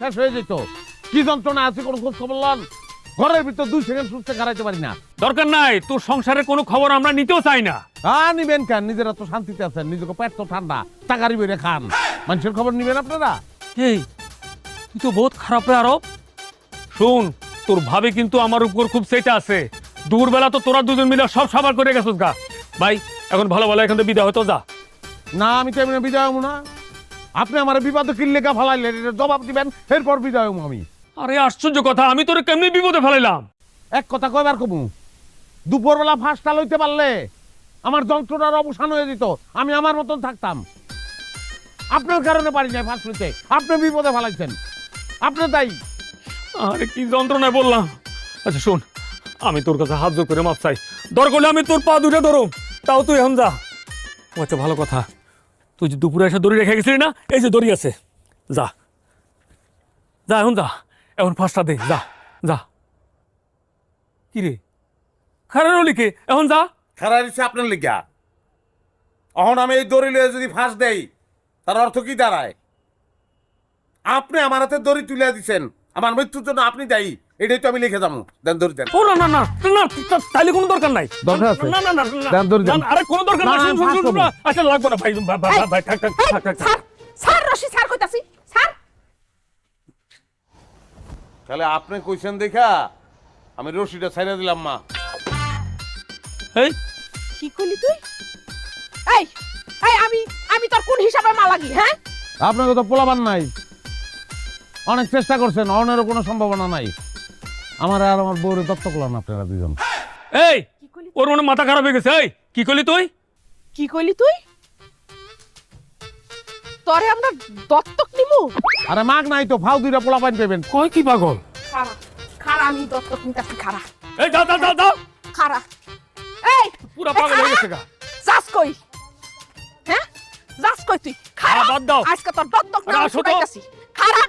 শেষ হয়ে যেত। কি যন্ত্রণা আছে কোনো খোঁজ খবর লন? ঘরের ভিতর 2 সেকেন্ড সুস্থ খারাইতে পারি না। দরকার নাই, তোর সংসারের কোনো খবর আমরা নিতেও চাই না। নিবেন কেন? নিজেরা তো শান্তিতে আছেন, নিজেকে পেট তো ঠান্ডা, টাকারি বেড়ে খান, মানুষের খবর নিবেন আপনারা? এই তুই তো বহুত খারাপ রে আরব। শুন, তোর ভাবে কিন্তু আমার উপর খুব সেটা আছে। দুপুরবেলা তো তোরা দুজন মিলে সব সাবার করে গেছিস গা। ভাই এখন ভালো ভালো এখান থেকে বিদায় হতো যা। না, আমি তো এমনি বিদায় হবো না। আপনি আমার বিপদে কিল্লেকা ফেলাইলেন, এটা জবাব দিবেন, এরপর বিদায় হবো আমি। আরে আশ্চর্য কথা, আমি তোরে কেমনি বিপদে ফেলাইলাম? এক কথা কয়বার কমু, দুপুরবেলা ফাঁসটা লইতে পারলে আমার যন্ত্রণার অবসান হয়ে যেত, আমি আমার মতন থাকতাম। আপনার কারণে পারি নাই ফাঁস লইতে, আপনি বিপদে ফেলাইছেন, আপনি তাই। আরে কি যন্ত্রণায় বললাম। আচ্ছা শোন, আমি তোর কাছে হাত জোর করে মাপ চাই, দরকার হলে আমি তোর পা দুটো ধরো, তাও তুই এখন যা। ও আচ্ছা ভালো কথা, তুই যে দুপুরে এসে দড়ি রেখে গেছিলি না, এই যে দড়ি আছে, যা যা এখন যা, এখন ফাঁসটা দে, যা যা। কি রে খারাপ লিখে এখন যা। খারাপ দিচ্ছে আপনার লিগা। এখন আমি এই দড়ি লয়ে যদি ফাঁস দেই, তার অর্থ কি দাঁড়ায়? আপনি আমার হাতে দড়ি তুলে দিচ্ছেন, আমার মৃত্যুর জন্য আপনি দায়ী, এটাই তো আমি লিখে যাবো। দেন দড়ি দেন। ও না না না না, তাইলে কোনো দরকার নাই। দরকার আছে? না না না দেন দড়ি দেন। আরে কোনো দরকার নাই। না, শুন, শুন, ফাঁস শুন, করবো। আচ্ছা লাগবে না ভাই, ভাই থাক থাক থাক থাক। স্যার স্যার রশি স্যার কইতাছি স্যার। তাহলে আপনি কইছেন দেখা আমি রশিটা ছাইড়া দিলাম। মা এই কি কইলি তুই? এই এই আমি আমি তোর কোন হিসাবে মা লাগি? হ্যাঁ, আপনাকে তো পোলাবান নাই, অনেক চেষ্টা করছেন, অনেরও কোনো সম্ভাবনা নাই। আমার আর আমার বউরে দত্তক করলেন আপনারা দুজন। এই ওর মনে মাথা খারাপ হয়ে গেছে। এই কি করলি তুই? কি কইলি তুই? তোরে আমরা দত্তক নিমু? আরে মাগ নাই তো, ফাউ দুইটা পোলাপান পেবেন। কয় কি পাগল? খারা খারা আমি দত্তক নিতাছি, খারা এই যা যা যা যা, খারা। এই পুরা পাগল হয়ে গেছে গা। যাস কই? হ্যাঁ যাস কই তুই? খারা বাদ দাও। আজকে তোর দত্তক আরে নাম আসো তো। শুনাইতাছি। খারা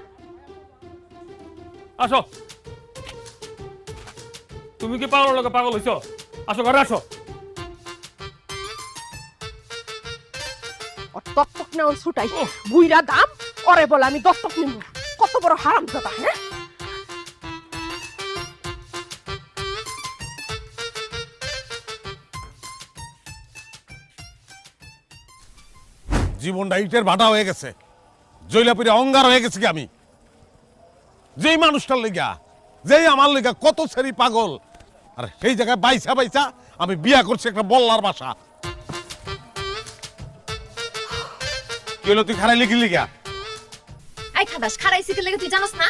আসো, তুমি কি পাগল লোকে পাগল হইছো? আসো ঘরে আসো। ওর দত্তক নেওয়ার ছুটাই বুইরা দাম, ওরে বলে আমি দত্তক নিমু। কত বড় হারামজাদা! হ্যাঁ, জীবনটা ইটের ভাটা হয়ে গেছে, জৈলাপুরে অঙ্গার হয়ে গেছে কি আমি। যেই মানুষটার লেগা, যেই আমার লেগা কত সেরি পাগল, আর সেই জায়গায় বাইসা বাইসা আমি বিয়া করছি একটা বল্লার বাসা। কি হলো, তুই খারাই লিখি লিগা? আই খাদাস খারাইছি কে লাগে তুই জানোস না?